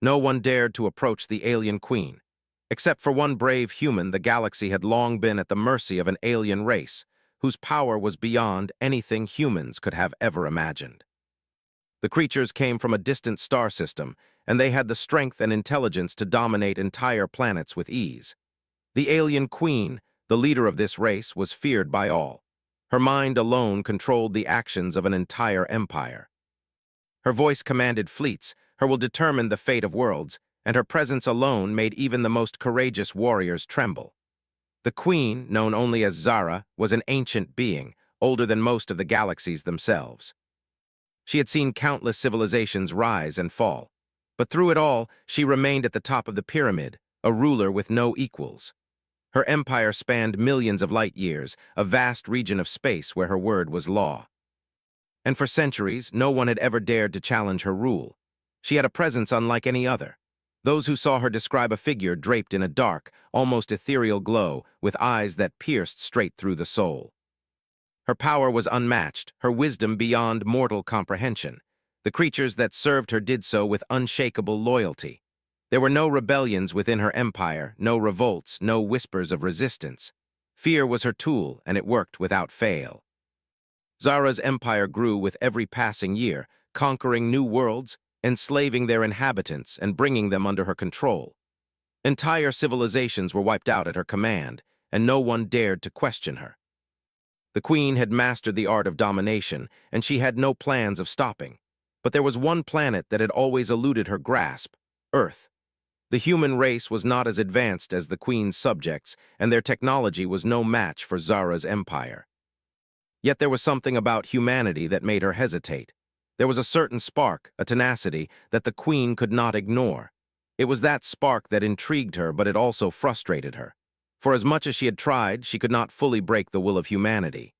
No one dared to approach the alien queen. Except for one brave human, the galaxy had long been at the mercy of an alien race, whose power was beyond anything humans could have ever imagined. The creatures came from a distant star system, and they had the strength and intelligence to dominate entire planets with ease. The alien queen, the leader of this race, was feared by all. Her mind alone controlled the actions of an entire empire. Her voice commanded fleets, her will determined the fate of worlds, and her presence alone made even the most courageous warriors tremble. The queen, known only as Zara, was an ancient being, older than most of the galaxies themselves. She had seen countless civilizations rise and fall, but through it all, she remained at the top of the pyramid, a ruler with no equals. Her empire spanned millions of light years, a vast region of space where her word was law. And for centuries, no one had ever dared to challenge her rule. She had a presence unlike any other. Those who saw her describe a figure draped in a dark, almost ethereal glow, with eyes that pierced straight through the soul. Her power was unmatched, her wisdom beyond mortal comprehension. The creatures that served her did so with unshakable loyalty. There were no rebellions within her empire, no revolts, no whispers of resistance. Fear was her tool, and it worked without fail. Zara's empire grew with every passing year, conquering new worlds, enslaving their inhabitants, and bringing them under her control. Entire civilizations were wiped out at her command, and no one dared to question her. The queen had mastered the art of domination, and she had no plans of stopping. But there was one planet that had always eluded her grasp: Earth. The human race was not as advanced as the queen's subjects, and their technology was no match for Zara's empire. Yet there was something about humanity that made her hesitate. There was a certain spark, a tenacity, that the queen could not ignore. It was that spark that intrigued her, but it also frustrated her. For as much as she had tried, she could not fully break the will of humanity.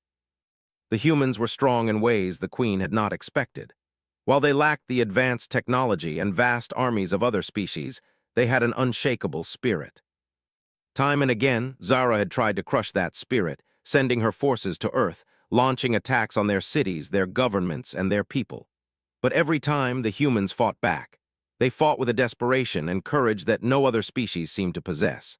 The humans were strong in ways the queen had not expected. While they lacked the advanced technology and vast armies of other species, they had an unshakable spirit. Time and again, Zara had tried to crush that spirit, sending her forces to Earth, launching attacks on their cities, their governments, and their people. But every time, the humans fought back. They fought with a desperation and courage that no other species seemed to possess.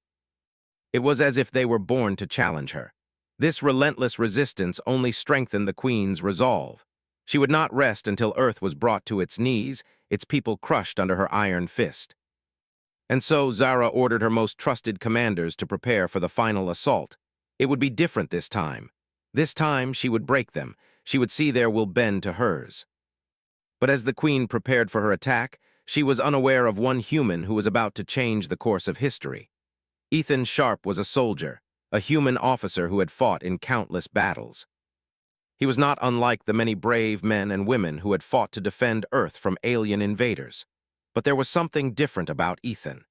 It was as if they were born to challenge her. This relentless resistance only strengthened the queen's resolve. She would not rest until Earth was brought to its knees, its people crushed under her iron fist. And so Zara ordered her most trusted commanders to prepare for the final assault. It would be different this time. This time she would break them. She would see their will bend to hers. But as the queen prepared for her attack, she was unaware of one human who was about to change the course of history. Ethan Sharp was a soldier, a human officer who had fought in countless battles. He was not unlike the many brave men and women who had fought to defend Earth from alien invaders. But there was something different about Ethan.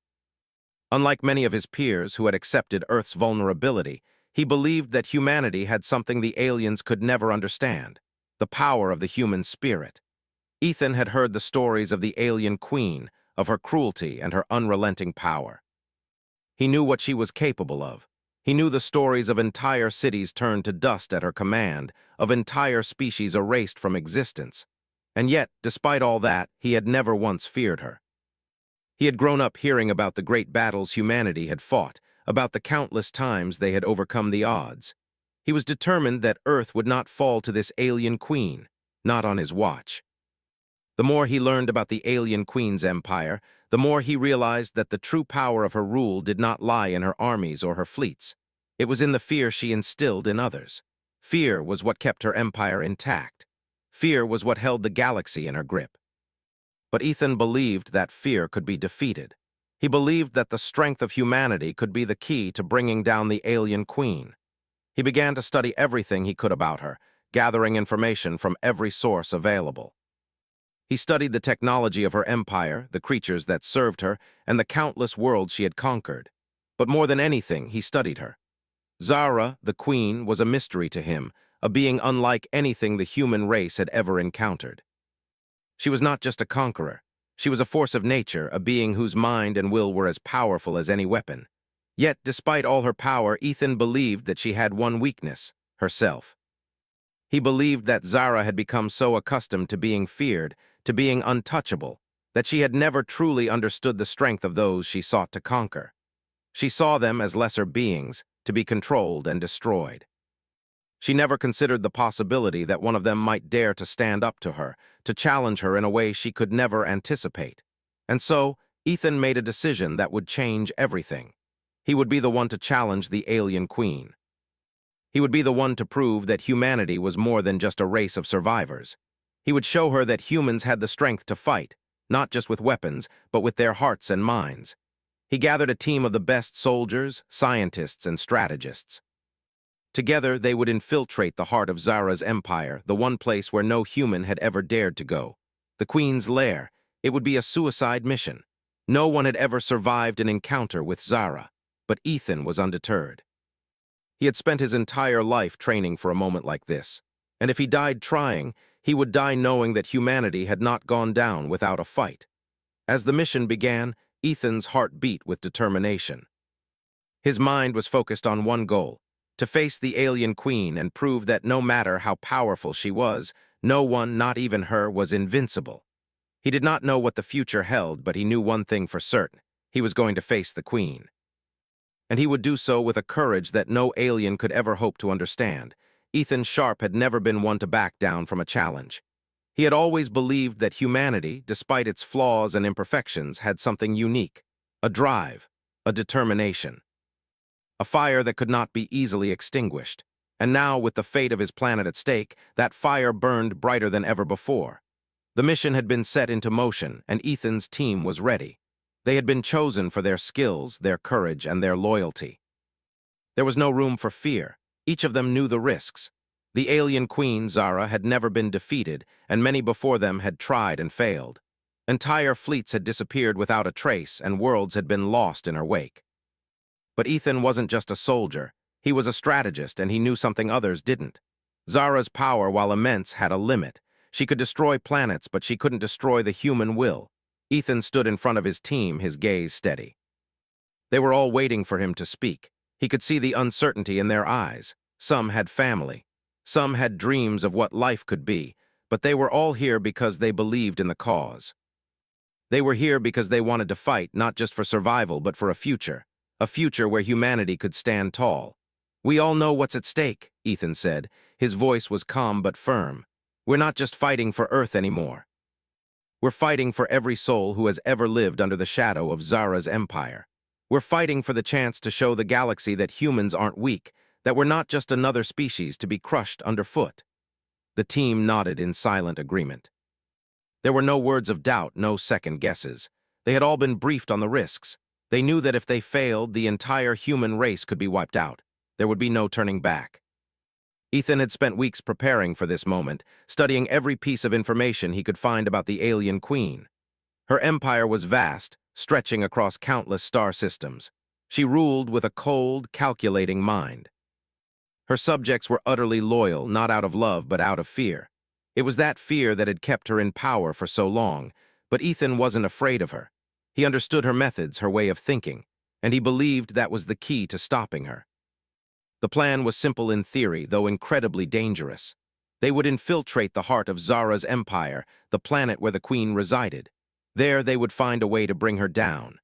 Unlike many of his peers who had accepted Earth's vulnerability, he believed that humanity had something the aliens could never understand: the power of the human spirit. Ethan had heard the stories of the alien queen, of her cruelty and her unrelenting power. He knew what she was capable of. He knew the stories of entire cities turned to dust at her command, of entire species erased from existence. And yet, despite all that, he had never once feared her. He had grown up hearing about the great battles humanity had fought, about the countless times they had overcome the odds. He was determined that Earth would not fall to this alien queen, not on his watch. The more he learned about the alien queen's empire, the more he realized that the true power of her rule did not lie in her armies or her fleets. It was in the fear she instilled in others. Fear was what kept her empire intact. Fear was what held the galaxy in her grip. But Ethan believed that fear could be defeated. He believed that the strength of humanity could be the key to bringing down the alien queen. He began to study everything he could about her, gathering information from every source available. He studied the technology of her empire, the creatures that served her, and the countless worlds she had conquered. But more than anything, he studied her. Zara, the queen, was a mystery to him, a being unlike anything the human race had ever encountered. She was not just a conqueror. She was a force of nature, a being whose mind and will were as powerful as any weapon. Yet, despite all her power, Ethan believed that she had one weakness: herself. He believed that Zara had become so accustomed to being feared, to being untouchable, that she had never truly understood the strength of those she sought to conquer. She saw them as lesser beings, to be controlled and destroyed. She never considered the possibility that one of them might dare to stand up to her, to challenge her in a way she could never anticipate. And so, Ethan made a decision that would change everything. He would be the one to challenge the alien queen. He would be the one to prove that humanity was more than just a race of survivors. He would show her that humans had the strength to fight, not just with weapons, but with their hearts and minds. He gathered a team of the best soldiers, scientists, and strategists. Together, they would infiltrate the heart of Zara's empire, the one place where no human had ever dared to go. The Queen's lair. It would be a suicide mission. No one had ever survived an encounter with Zara, but Ethan was undeterred. He had spent his entire life training for a moment like this, and if he died trying, he would die knowing that humanity had not gone down without a fight. As the mission began, Ethan's heart beat with determination. His mind was focused on one goal: to face the alien queen and prove that no matter how powerful she was, no one, not even her, was invincible. He did not know what the future held, but he knew one thing for certain: he was going to face the queen. And he would do so with a courage that no alien could ever hope to understand. Ethan Sharp had never been one to back down from a challenge. He had always believed that humanity, despite its flaws and imperfections, had something unique: a drive, a determination. A fire that could not be easily extinguished. And now, with the fate of his planet at stake, that fire burned brighter than ever before. The mission had been set into motion, and Ethan's team was ready. They had been chosen for their skills, their courage, and their loyalty. There was no room for fear. Each of them knew the risks. The alien queen, Zara, had never been defeated, and many before them had tried and failed. Entire fleets had disappeared without a trace, and worlds had been lost in her wake. But Ethan wasn't just a soldier. He was a strategist, and he knew something others didn't. Zara's power, while immense, had a limit. She could destroy planets, but she couldn't destroy the human will. Ethan stood in front of his team, his gaze steady. They were all waiting for him to speak. He could see the uncertainty in their eyes. Some had family. Some had dreams of what life could be, but they were all here because they believed in the cause. They were here because they wanted to fight, not just for survival, but for a future where humanity could stand tall. "We all know what's at stake," Ethan said. His voice was calm but firm. "We're not just fighting for Earth anymore. We're fighting for every soul who has ever lived under the shadow of Zara's empire. We're fighting for the chance to show the galaxy that humans aren't weak, that we're not just another species to be crushed underfoot." The team nodded in silent agreement. There were no words of doubt, no second guesses. They had all been briefed on the risks. They knew that if they failed, the entire human race could be wiped out. There would be no turning back. Ethan had spent weeks preparing for this moment, studying every piece of information he could find about the alien queen. Her empire was vast, stretching across countless star systems. She ruled with a cold, calculating mind. Her subjects were utterly loyal, not out of love, but out of fear. It was that fear that had kept her in power for so long, but Ethan wasn't afraid of her. He understood her methods, her way of thinking, and he believed that was the key to stopping her. The plan was simple in theory, though incredibly dangerous. They would infiltrate the heart of Zara's empire, the planet where the queen resided. There they would find a way to bring her down.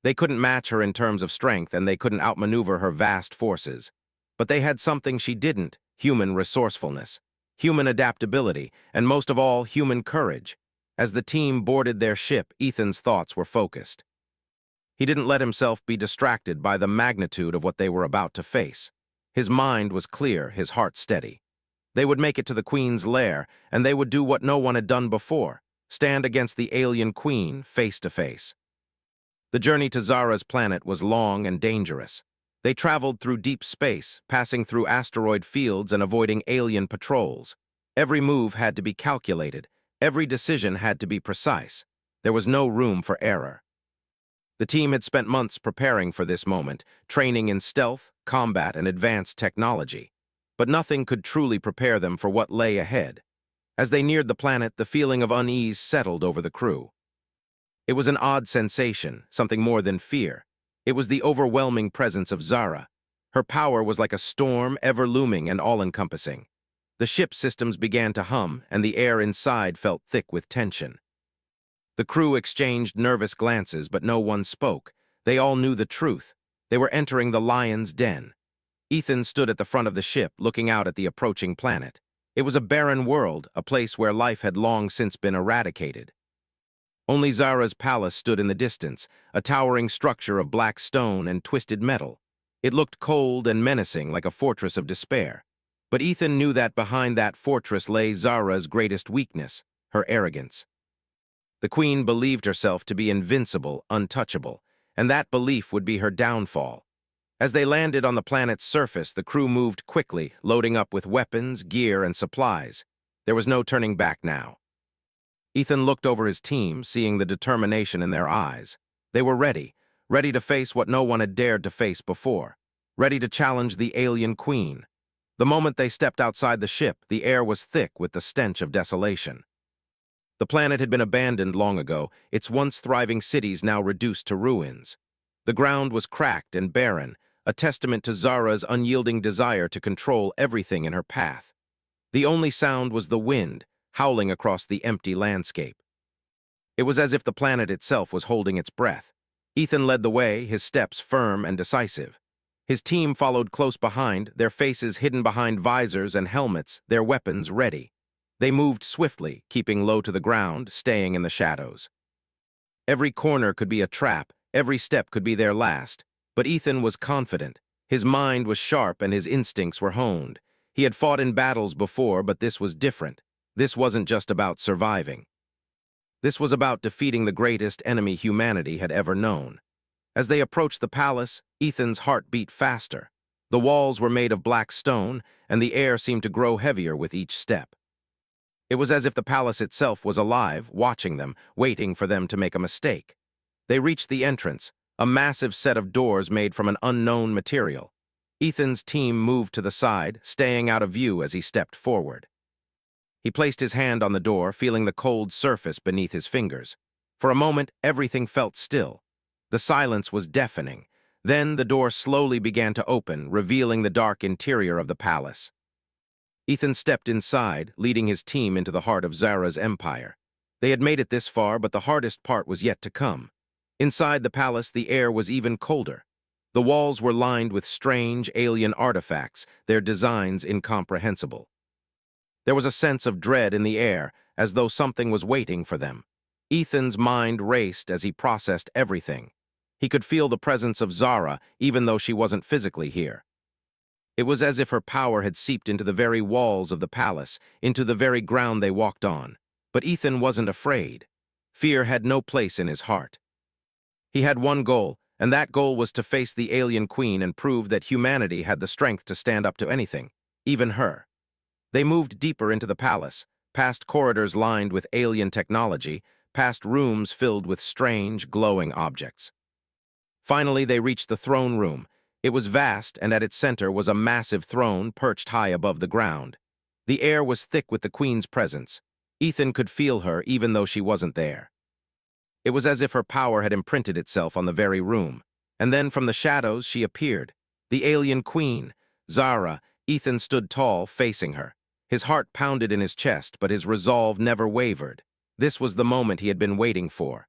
They couldn't match her in terms of strength, and they couldn't outmaneuver her vast forces. But they had something she didn't: human resourcefulness, human adaptability, and most of all, human courage. As the team boarded their ship, Ethan's thoughts were focused. He didn't let himself be distracted by the magnitude of what they were about to face. His mind was clear, his heart steady. They would make it to the Queen's lair, and they would do what no one had done before: stand against the alien queen face to face. The journey to Zara's planet was long and dangerous. They traveled through deep space, passing through asteroid fields and avoiding alien patrols. Every move had to be calculated. Every decision had to be precise. There was no room for error. The team had spent months preparing for this moment, training in stealth, combat, and advanced technology. But nothing could truly prepare them for what lay ahead. As they neared the planet, the feeling of unease settled over the crew. It was an odd sensation, something more than fear. It was the overwhelming presence of Zara. Her power was like a storm, ever looming and all-encompassing. The ship's systems began to hum, and the air inside felt thick with tension. The crew exchanged nervous glances, but no one spoke. They all knew the truth. They were entering the lion's den. Ethan stood at the front of the ship, looking out at the approaching planet. It was a barren world, a place where life had long since been eradicated. Only Zara's palace stood in the distance, a towering structure of black stone and twisted metal. It looked cold and menacing, like a fortress of despair. But Ethan knew that behind that fortress lay Zara's greatest weakness, her arrogance. The queen believed herself to be invincible, untouchable, and that belief would be her downfall. As they landed on the planet's surface, the crew moved quickly, loading up with weapons, gear, and supplies. There was no turning back now. Ethan looked over his team, seeing the determination in their eyes. They were ready to face what no one had dared to face before, ready to challenge the alien queen. The moment they stepped outside the ship, the air was thick with the stench of desolation. The planet had been abandoned long ago, its once thriving cities now reduced to ruins. The ground was cracked and barren, a testament to Zara's unyielding desire to control everything in her path. The only sound was the wind, howling across the empty landscape. It was as if the planet itself was holding its breath. Ethan led the way, his steps firm and decisive. His team followed close behind, their faces hidden behind visors and helmets, their weapons ready. They moved swiftly, keeping low to the ground, staying in the shadows. Every corner could be a trap, every step could be their last. But Ethan was confident. His mind was sharp and his instincts were honed. He had fought in battles before, but this was different. This wasn't just about surviving. This was about defeating the greatest enemy humanity had ever known. As they approached the palace, Ethan's heart beat faster. The walls were made of black stone, and the air seemed to grow heavier with each step. It was as if the palace itself was alive, watching them, waiting for them to make a mistake. They reached the entrance, a massive set of doors made from an unknown material. Ethan's team moved to the side, staying out of view as he stepped forward. He placed his hand on the door, feeling the cold surface beneath his fingers. For a moment, everything felt still. The silence was deafening. Then the door slowly began to open, revealing the dark interior of the palace. Ethan stepped inside, leading his team into the heart of Zara's empire. They had made it this far, but the hardest part was yet to come. Inside the palace, the air was even colder. The walls were lined with strange, alien artifacts, their designs incomprehensible. There was a sense of dread in the air, as though something was waiting for them. Ethan's mind raced as he processed everything. He could feel the presence of Zara, even though she wasn't physically here. It was as if her power had seeped into the very walls of the palace, into the very ground they walked on. But Ethan wasn't afraid. Fear had no place in his heart. He had one goal, and that goal was to face the alien queen and prove that humanity had the strength to stand up to anything, even her. They moved deeper into the palace, past corridors lined with alien technology, past rooms filled with strange, glowing objects. Finally, they reached the throne room. It was vast, and at its center was a massive throne perched high above the ground. The air was thick with the queen's presence. Ethan could feel her even though she wasn't there. It was as if her power had imprinted itself on the very room. And then from the shadows she appeared. The alien queen, Zara. Ethan stood tall, facing her. His heart pounded in his chest, but his resolve never wavered. This was the moment he had been waiting for.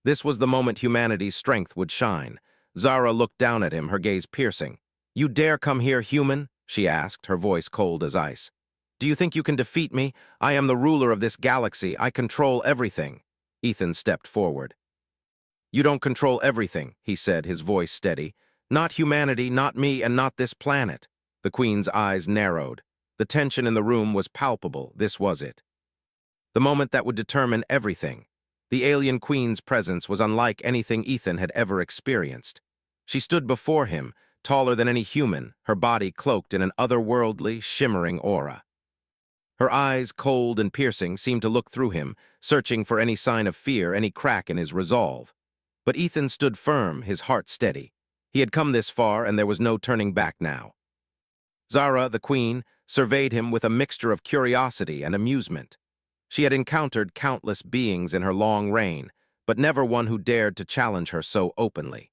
This was the moment humanity's strength would shine. Zara looked down at him, her gaze piercing. "You dare come here, human?" she asked, her voice cold as ice. "Do you think you can defeat me? I am the ruler of this galaxy. I control everything." Ethan stepped forward. "You don't control everything," he said, his voice steady. "Not humanity, not me, and not this planet." The queen's eyes narrowed. The tension in the room was palpable. This was it. The moment that would determine everything. The alien queen's presence was unlike anything Ethan had ever experienced. She stood before him, taller than any human, her body cloaked in an otherworldly, shimmering aura. Her eyes, cold and piercing, seemed to look through him, searching for any sign of fear, any crack in his resolve. But Ethan stood firm, his heart steady. He had come this far, and there was no turning back now. Zara, the queen, surveyed him with a mixture of curiosity and amusement. She had encountered countless beings in her long reign, but never one who dared to challenge her so openly.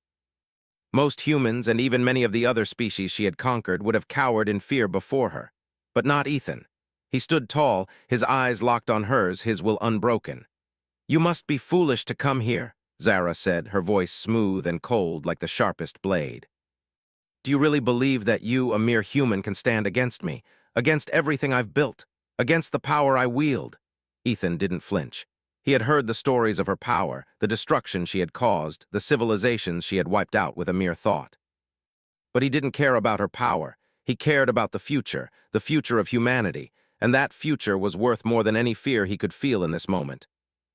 Most humans, and even many of the other species she had conquered, would have cowered in fear before her. But not Ethan. He stood tall, his eyes locked on hers, his will unbroken. You must be foolish to come here, Zara said, her voice smooth and cold like the sharpest blade. Do you really believe that you, a mere human, can stand against me, against everything I've built, against the power I wield? Ethan didn't flinch. He had heard the stories of her power, the destruction she had caused, the civilizations she had wiped out with a mere thought. But he didn't care about her power. He cared about the future of humanity, and that future was worth more than any fear he could feel in this moment.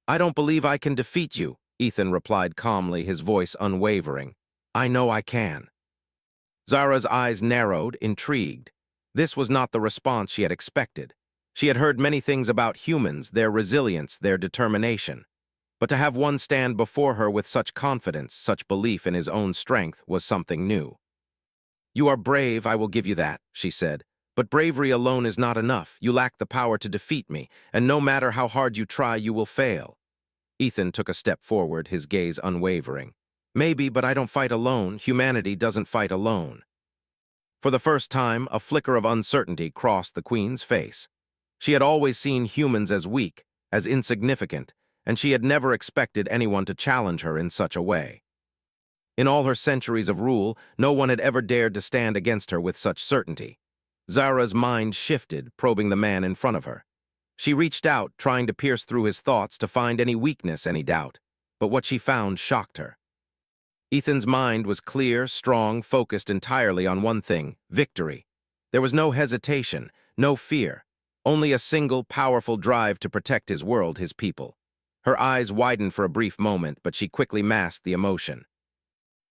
I don't believe I can defeat you, Ethan replied calmly, his voice unwavering. I know I can. Zara's eyes narrowed, intrigued. This was not the response she had expected. She had heard many things about humans, their resilience, their determination. But to have one stand before her with such confidence, such belief in his own strength, was something new. You are brave, I will give you that, she said. But bravery alone is not enough. You lack the power to defeat me, and no matter how hard you try, you will fail. Ethan took a step forward, his gaze unwavering. Maybe, but I don't fight alone. Humanity doesn't fight alone. For the first time, a flicker of uncertainty crossed the Queen's face. She had always seen humans as weak, as insignificant, and she had never expected anyone to challenge her in such a way. In all her centuries of rule, no one had ever dared to stand against her with such certainty. Zara's mind shifted, probing the man in front of her. She reached out, trying to pierce through his thoughts to find any weakness, any doubt. But what she found shocked her. Ethan's mind was clear, strong, focused entirely on one thing: victory. There was no hesitation, no fear, only a single, powerful drive to protect his world, his people. Her eyes widened for a brief moment, but she quickly masked the emotion.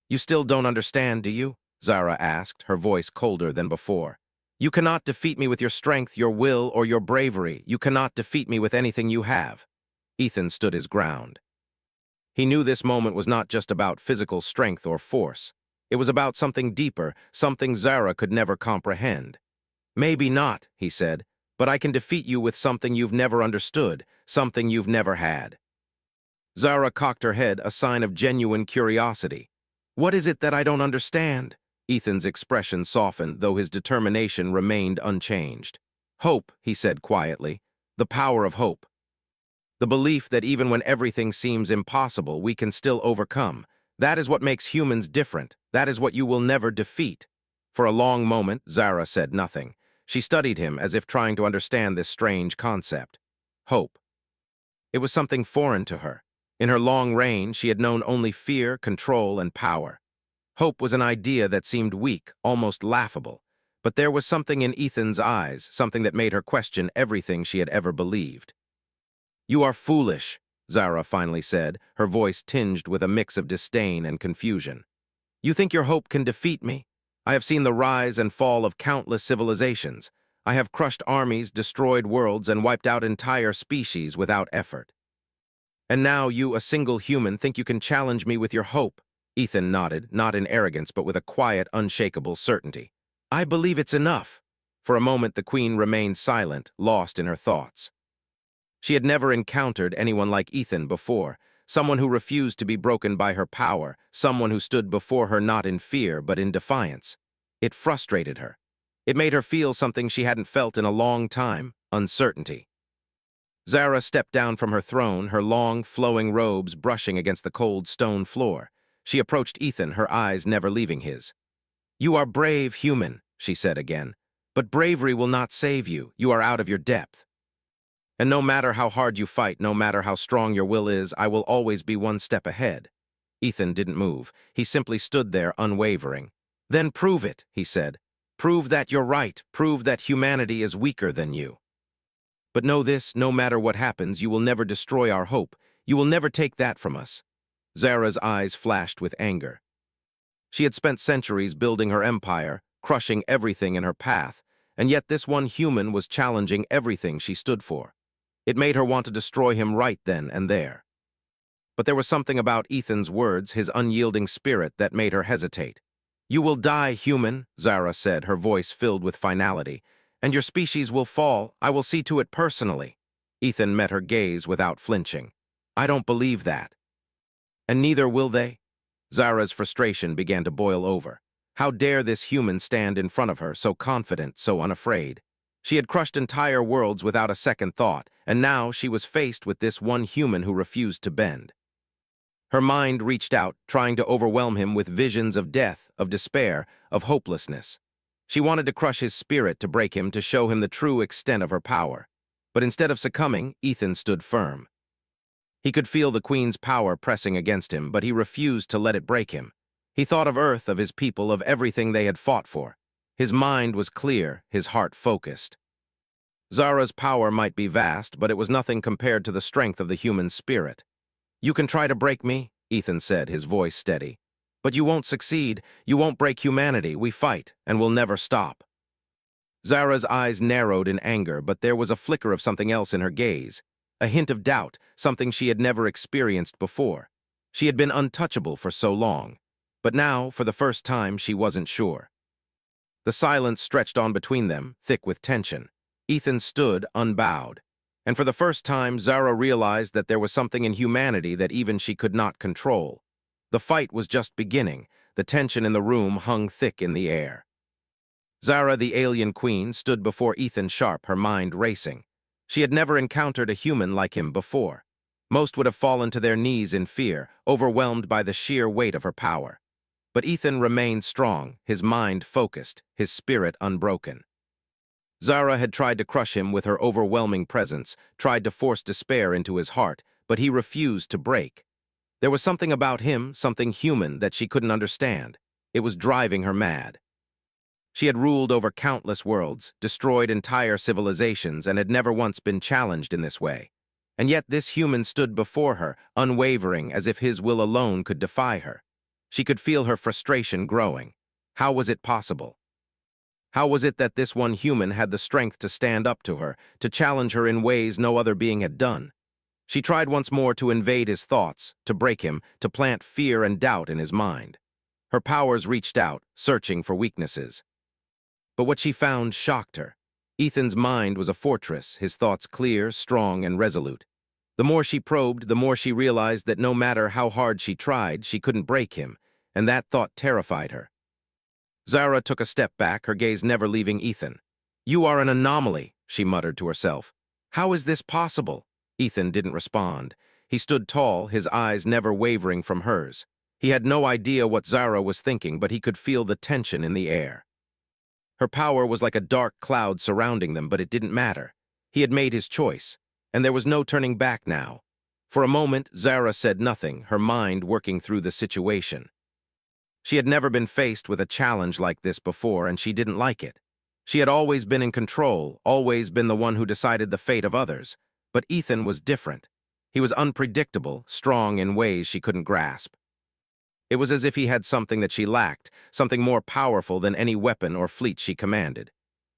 You still don't understand, do you? Zara asked, her voice colder than before. You cannot defeat me with your strength, your will, or your bravery. You cannot defeat me with anything you have. Ethan stood his ground. He knew this moment was not just about physical strength or force. It was about something deeper, something Zara could never comprehend. Maybe not, he said, but I can defeat you with something you've never understood, something you've never had. Zara cocked her head, a sign of genuine curiosity. What is it that I don't understand? Ethan's expression softened, though his determination remained unchanged. Hope, he said quietly. The power of hope. The belief that even when everything seems impossible, we can still overcome. That is what makes humans different. That is what you will never defeat. For a long moment, Zara said nothing. She studied him as if trying to understand this strange concept. Hope. It was something foreign to her. In her long reign, she had known only fear, control, and power. Hope was an idea that seemed weak, almost laughable. But there was something in Ethan's eyes, something that made her question everything she had ever believed. You are foolish, Zara finally said, her voice tinged with a mix of disdain and confusion. You think your hope can defeat me? I have seen the rise and fall of countless civilizations. I have crushed armies, destroyed worlds, and wiped out entire species without effort. And now you, a single human, think you can challenge me with your hope? Ethan nodded, not in arrogance, but with a quiet, unshakable certainty. I believe it's enough. For a moment, the Queen remained silent, lost in her thoughts. She had never encountered anyone like Ethan before, someone who refused to be broken by her power, someone who stood before her not in fear, but in defiance. It frustrated her. It made her feel something she hadn't felt in a long time: uncertainty. Zara stepped down from her throne, her long, flowing robes brushing against the cold stone floor. She approached Ethan, her eyes never leaving his. You are brave, human, she said again. But bravery will not save you. You are out of your depth. And no matter how hard you fight, no matter how strong your will is, I will always be one step ahead. Ethan didn't move. He simply stood there, unwavering. Then prove it, he said. Prove that you're right. Prove that humanity is weaker than you. But know this, no matter what happens, you will never destroy our hope. You will never take that from us. Zara's eyes flashed with anger. She had spent centuries building her empire, crushing everything in her path, and yet this one human was challenging everything she stood for. It made her want to destroy him right then and there. But there was something about Ethan's words, his unyielding spirit, that made her hesitate. You will die, human, Zara said, her voice filled with finality. And your species will fall. I will see to it personally. Ethan met her gaze without flinching. I don't believe that. And neither will they? Zara's frustration began to boil over. How dare this human stand in front of her, so confident, so unafraid? She had crushed entire worlds without a second thought, and now she was faced with this one human who refused to bend. Her mind reached out, trying to overwhelm him with visions of death, of despair, of hopelessness. She wanted to crush his spirit, to break him, to show him the true extent of her power. But instead of succumbing, Ethan stood firm. He could feel the Queen's power pressing against him, but he refused to let it break him. He thought of Earth, of his people, of everything they had fought for. His mind was clear, his heart focused. Zara's power might be vast, but it was nothing compared to the strength of the human spirit. "You can try to break me," Ethan said, his voice steady. "But you won't succeed. You won't break humanity. We fight, and we'll never stop." Zara's eyes narrowed in anger, but there was a flicker of something else in her gaze, a hint of doubt, something she had never experienced before. She had been untouchable for so long, but now, for the first time, she wasn't sure. The silence stretched on between them, thick with tension. Ethan stood, unbowed. And for the first time, Zara realized that there was something in humanity that even she could not control. The fight was just beginning. The tension in the room hung thick in the air. Zara, the alien queen, stood before Ethan Sharp, her mind racing. She had never encountered a human like him before. Most would have fallen to their knees in fear, overwhelmed by the sheer weight of her power. But Ethan remained strong, his mind focused, his spirit unbroken. Zara had tried to crush him with her overwhelming presence, tried to force despair into his heart, but he refused to break. There was something about him, something human, that she couldn't understand. It was driving her mad. She had ruled over countless worlds, destroyed entire civilizations, and had never once been challenged in this way. And yet this human stood before her, unwavering, as if his will alone could defy her. She could feel her frustration growing. How was it possible? How was it that this one human had the strength to stand up to her, to challenge her in ways no other being had done? She tried once more to invade his thoughts, to break him, to plant fear and doubt in his mind. Her powers reached out, searching for weaknesses. But what she found shocked her. Ethan's mind was a fortress, his thoughts clear, strong, and resolute. The more she probed, the more she realized that no matter how hard she tried, she couldn't break him, and that thought terrified her. Zara took a step back, her gaze never leaving Ethan. "You are an anomaly," she muttered to herself. "How is this possible?" Ethan didn't respond. He stood tall, his eyes never wavering from hers. He had no idea what Zara was thinking, but he could feel the tension in the air. Her power was like a dark cloud surrounding them, but it didn't matter. He had made his choice, and there was no turning back now. For a moment, Zara said nothing, her mind working through the situation. She had never been faced with a challenge like this before, and she didn't like it. She had always been in control, always been the one who decided the fate of others. But Ethan was different. He was unpredictable, strong in ways she couldn't grasp. It was as if he had something that she lacked, something more powerful than any weapon or fleet she commanded.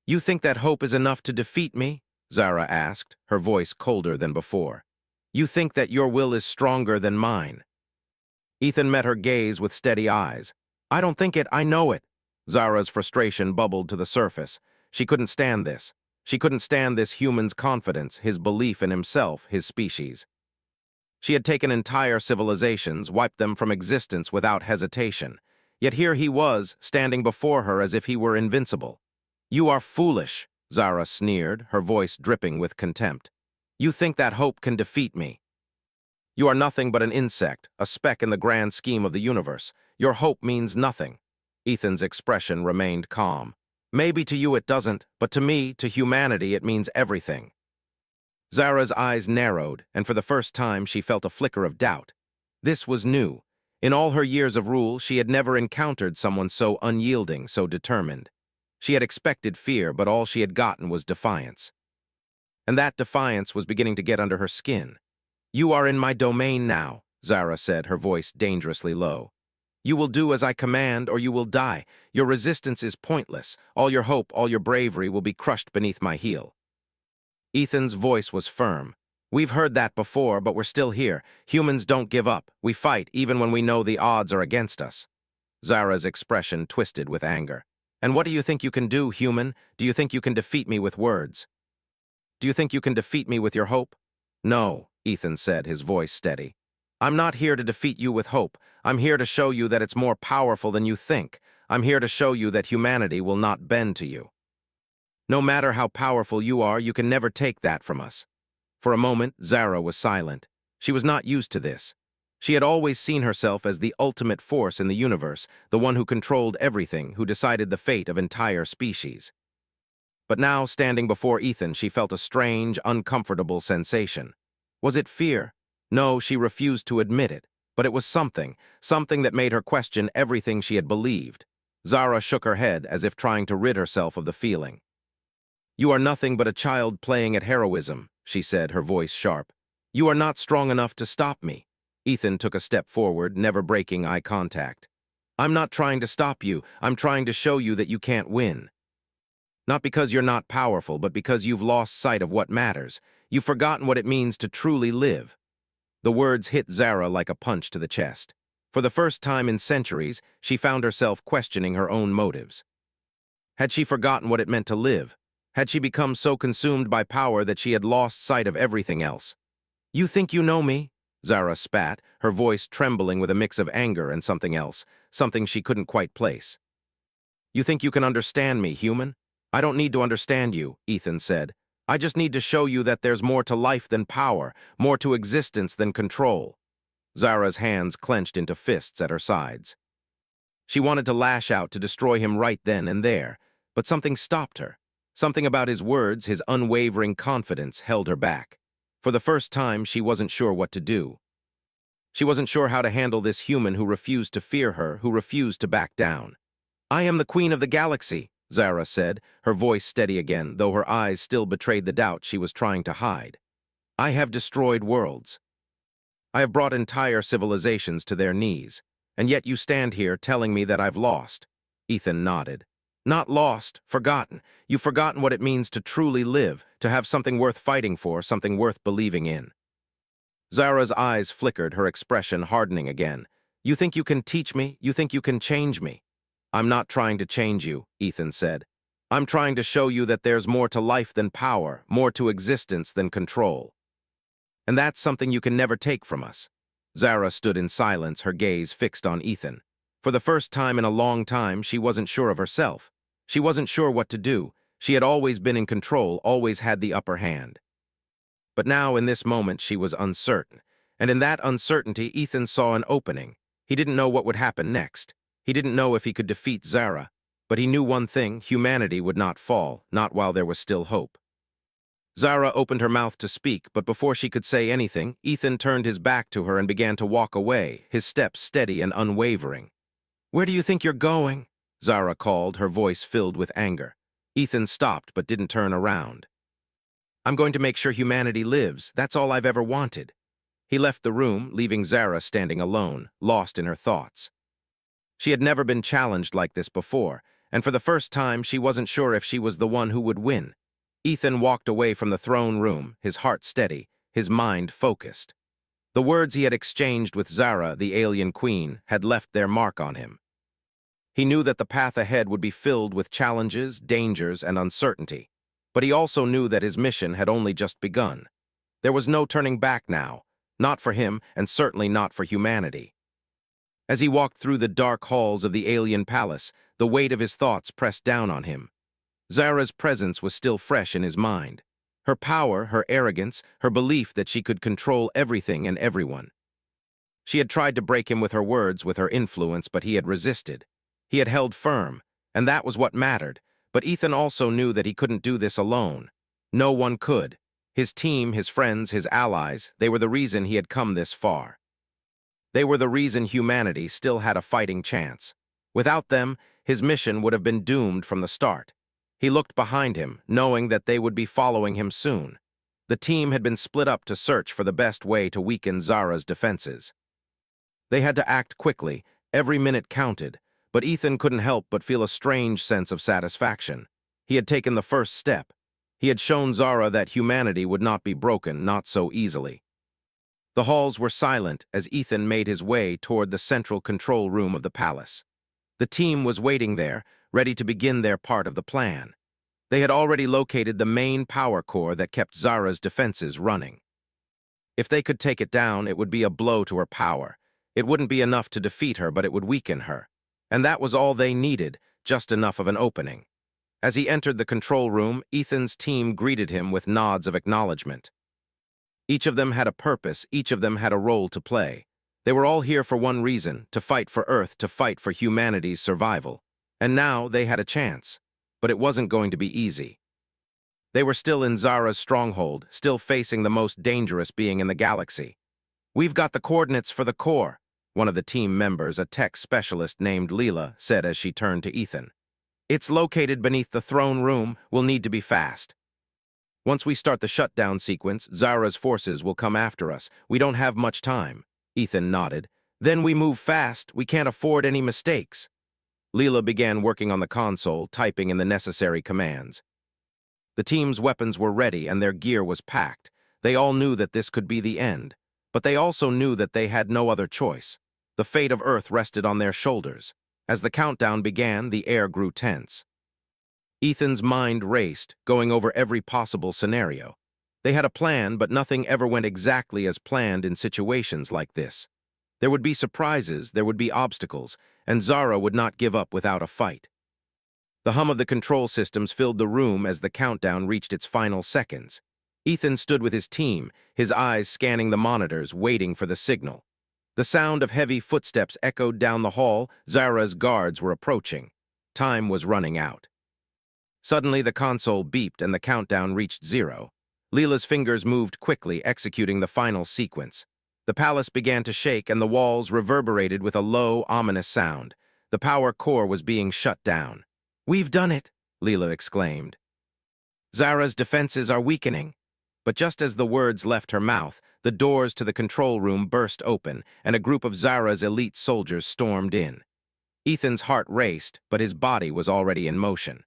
"You think that hope is enough to defeat me?" Zara asked, her voice colder than before. "You think that your will is stronger than mine?" Ethan met her gaze with steady eyes. "I don't think it, I know it." Zara's frustration bubbled to the surface. She couldn't stand this. She couldn't stand this human's confidence, his belief in himself, his species. She had taken entire civilizations, wiped them from existence without hesitation. Yet here he was, standing before her as if he were invincible. "You are foolish," Zara sneered, her voice dripping with contempt. "You think that hope can defeat me. You are nothing but an insect, a speck in the grand scheme of the universe. Your hope means nothing." Ethan's expression remained calm. "Maybe to you it doesn't, but to me, to humanity, it means everything." Zara's eyes narrowed, and for the first time she felt a flicker of doubt. This was new. In all her years of rule, she had never encountered someone so unyielding, so determined. She had expected fear, but all she had gotten was defiance. And that defiance was beginning to get under her skin. "You are in my domain now," Zara said, her voice dangerously low. "You will do as I command, or you will die. Your resistance is pointless. All your hope, all your bravery will be crushed beneath my heel." Ethan's voice was firm. "We've heard that before, but we're still here. Humans don't give up. We fight, even when we know the odds are against us." Zara's expression twisted with anger. "And what do you think you can do, human? Do you think you can defeat me with words? Do you think you can defeat me with your hope?" "No," Ethan said, his voice steady. "I'm not here to defeat you with hope. I'm here to show you that it's more powerful than you think. I'm here to show you that humanity will not bend to you." No matter how powerful you are, you can never take that from us. For a moment, Zara was silent. She was not used to this. She had always seen herself as the ultimate force in the universe, the one who controlled everything, who decided the fate of entire species. But now, standing before Ethan, she felt a strange, uncomfortable sensation. Was it fear? No, she refused to admit it. But it was something that made her question everything she had believed. Zara shook her head as if trying to rid herself of the feeling. "You are nothing but a child playing at heroism," she said, her voice sharp. "You are not strong enough to stop me." Ethan took a step forward, never breaking eye contact. "I'm not trying to stop you. I'm trying to show you that you can't win. Not because you're not powerful, but because you've lost sight of what matters. You've forgotten what it means to truly live." The words hit Zara like a punch to the chest. For the first time in centuries, she found herself questioning her own motives. Had she forgotten what it meant to live? Had she become so consumed by power that she had lost sight of everything else? "You think you know me?" Zara spat, her voice trembling with a mix of anger and something else, something she couldn't quite place. "You think you can understand me, human?" "I don't need to understand you," Ethan said. "I just need to show you that there's more to life than power, more to existence than control." Zara's hands clenched into fists at her sides. She wanted to lash out to destroy him right then and there, but something stopped her. Something about his words, his unwavering confidence, held her back. For the first time, she wasn't sure what to do. She wasn't sure how to handle this human who refused to fear her, who refused to back down. "I am the Queen of the Galaxy," Zara said, her voice steady again, though her eyes still betrayed the doubt she was trying to hide. "I have destroyed worlds. I have brought entire civilizations to their knees, and yet you stand here telling me that I've lost." Ethan nodded. "Not lost, forgotten. You've forgotten what it means to truly live, to have something worth fighting for, something worth believing in." Zara's eyes flickered, her expression hardening again. "You think you can teach me? You think you can change me?" "I'm not trying to change you," Ethan said. "I'm trying to show you that there's more to life than power, more to existence than control. And that's something you can never take from us." Zara stood in silence, her gaze fixed on Ethan. For the first time in a long time, she wasn't sure of herself. She wasn't sure what to do. She had always been in control, always had the upper hand. But now, in this moment, she was uncertain. And in that uncertainty, Ethan saw an opening. He didn't know what would happen next. He didn't know if he could defeat Zara. But he knew one thing: humanity would not fall, not while there was still hope. Zara opened her mouth to speak, but before she could say anything, Ethan turned his back to her and began to walk away, his steps steady and unwavering. "Where do you think you're going?" Zara called, her voice filled with anger. Ethan stopped but didn't turn around. "I'm going to make sure humanity lives. That's all I've ever wanted." He left the room, leaving Zara standing alone, lost in her thoughts. She had never been challenged like this before, and for the first time she wasn't sure if she was the one who would win. Ethan walked away from the throne room, his heart steady, his mind focused. The words he had exchanged with Zara, the alien queen, had left their mark on him. He knew that the path ahead would be filled with challenges, dangers, and uncertainty. But he also knew that his mission had only just begun. There was no turning back now, not for him and certainly not for humanity. As he walked through the dark halls of the alien palace, the weight of his thoughts pressed down on him. Zara's presence was still fresh in his mind. Her power, her arrogance, her belief that she could control everything and everyone. She had tried to break him with her words, with her influence, but he had resisted. He had held firm, and that was what mattered. But Ethan also knew that he couldn't do this alone. No one could. His team, his friends, his allies, they were the reason he had come this far. They were the reason humanity still had a fighting chance. Without them, his mission would have been doomed from the start. He looked behind him, knowing that they would be following him soon. The team had been split up to search for the best way to weaken Zara's defenses. They had to act quickly, every minute counted, but Ethan couldn't help but feel a strange sense of satisfaction. He had taken the first step. He had shown Zara that humanity would not be broken, not so easily. The halls were silent as Ethan made his way toward the central control room of the palace. The team was waiting there, ready to begin their part of the plan. They had already located the main power core that kept Zara's defenses running. If they could take it down, it would be a blow to her power. It wouldn't be enough to defeat her, but it would weaken her. And that was all they needed, just enough of an opening. As he entered the control room, Ethan's team greeted him with nods of acknowledgement. Each of them had a purpose, each of them had a role to play. They were all here for one reason, to fight for Earth, to fight for humanity's survival. And now they had a chance. But it wasn't going to be easy. They were still in Zara's stronghold, still facing the most dangerous being in the galaxy. "We've got the coordinates for the core," one of the team members, a tech specialist named Leela, said as she turned to Ethan. "It's located beneath the throne room. We'll need to be fast. Once we start the shutdown sequence, Zara's forces will come after us. We don't have much time." Ethan nodded. "Then we move fast. We can't afford any mistakes." Leela began working on the console, typing in the necessary commands. The team's weapons were ready and their gear was packed. They all knew that this could be the end. But they also knew that they had no other choice. The fate of Earth rested on their shoulders. As the countdown began, the air grew tense. Ethan's mind raced, going over every possible scenario. They had a plan, but nothing ever went exactly as planned in situations like this. There would be surprises, there would be obstacles, and Zara would not give up without a fight. The hum of the control systems filled the room as the countdown reached its final seconds. Ethan stood with his team, his eyes scanning the monitors, waiting for the signal. The sound of heavy footsteps echoed down the hall. Zara's guards were approaching. Time was running out. Suddenly, the console beeped and the countdown reached 0. Leela's fingers moved quickly, executing the final sequence. The palace began to shake and the walls reverberated with a low, ominous sound. The power core was being shut down. "We've done it," Leela exclaimed. "Zara's defenses are weakening." But just as the words left her mouth, the doors to the control room burst open, and a group of Zara's elite soldiers stormed in. Ethan's heart raced, but his body was already in motion.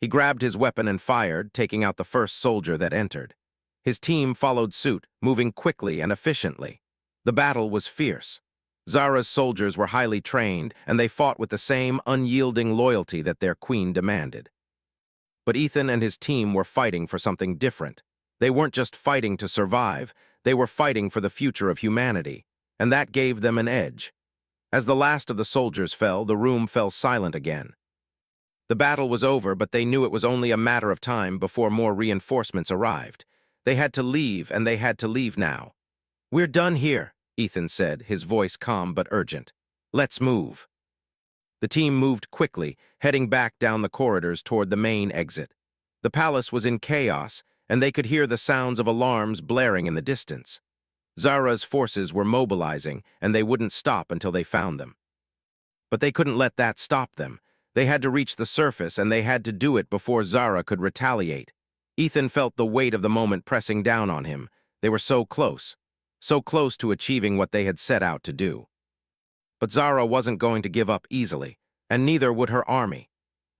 He grabbed his weapon and fired, taking out the first soldier that entered. His team followed suit, moving quickly and efficiently. The battle was fierce. Zara's soldiers were highly trained, and they fought with the same unyielding loyalty that their queen demanded. But Ethan and his team were fighting for something different. They weren't just fighting to survive, they were fighting for the future of humanity, and that gave them an edge. As the last of the soldiers fell, the room fell silent again. The battle was over, but they knew it was only a matter of time before more reinforcements arrived. They had to leave, and they had to leave now. "We're done here," Ethan said, his voice calm but urgent. "Let's move." The team moved quickly, heading back down the corridors toward the main exit. The palace was in chaos, and they could hear the sounds of alarms blaring in the distance. Zara's forces were mobilizing, and they wouldn't stop until they found them. But they couldn't let that stop them. They had to reach the surface, and they had to do it before Zara could retaliate. Ethan felt the weight of the moment pressing down on him. They were so close to achieving what they had set out to do. But Zara wasn't going to give up easily, and neither would her army.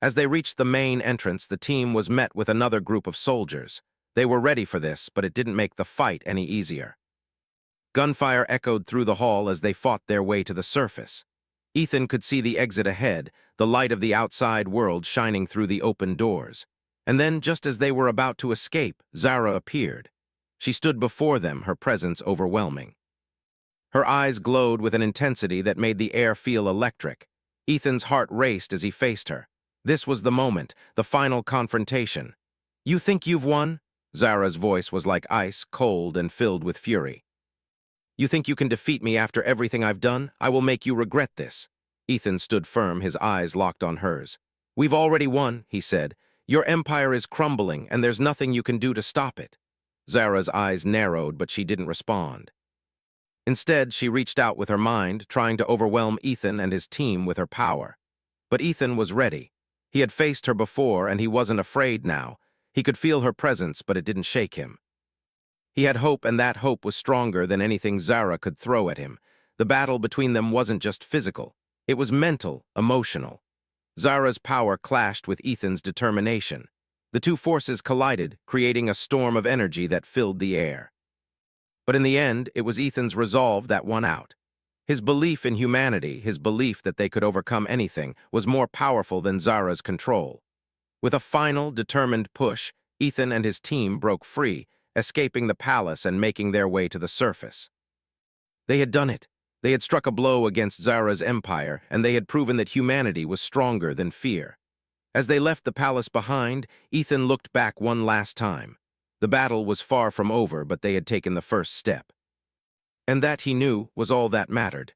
As they reached the main entrance, the team was met with another group of soldiers. They were ready for this, but it didn't make the fight any easier. Gunfire echoed through the hall as they fought their way to the surface. Ethan could see the exit ahead, the light of the outside world shining through the open doors. And then, just as they were about to escape, Zara appeared. She stood before them, her presence overwhelming. Her eyes glowed with an intensity that made the air feel electric. Ethan's heart raced as he faced her. This was the moment, the final confrontation. "You think you've won?" Zara's voice was like ice, cold and filled with fury. "You think you can defeat me after everything I've done? I will make you regret this." Ethan stood firm, his eyes locked on hers. "We've already won," he said. "Your empire is crumbling, and there's nothing you can do to stop it." Zara's eyes narrowed, but she didn't respond. Instead, she reached out with her mind, trying to overwhelm Ethan and his team with her power. But Ethan was ready. He had faced her before, and he wasn't afraid now. He could feel her presence, but it didn't shake him. He had hope, and that hope was stronger than anything Zara could throw at him. The battle between them wasn't just physical. It was mental, emotional. Zara's power clashed with Ethan's determination. The two forces collided, creating a storm of energy that filled the air. But in the end, it was Ethan's resolve that won out. His belief in humanity, his belief that they could overcome anything, was more powerful than Zara's control. With a final, determined push, Ethan and his team broke free, escaping the palace and making their way to the surface. They had done it. They had struck a blow against Zara's empire, and they had proven that humanity was stronger than fear. As they left the palace behind, Ethan looked back one last time. The battle was far from over, but they had taken the first step. And that, he knew, was all that mattered.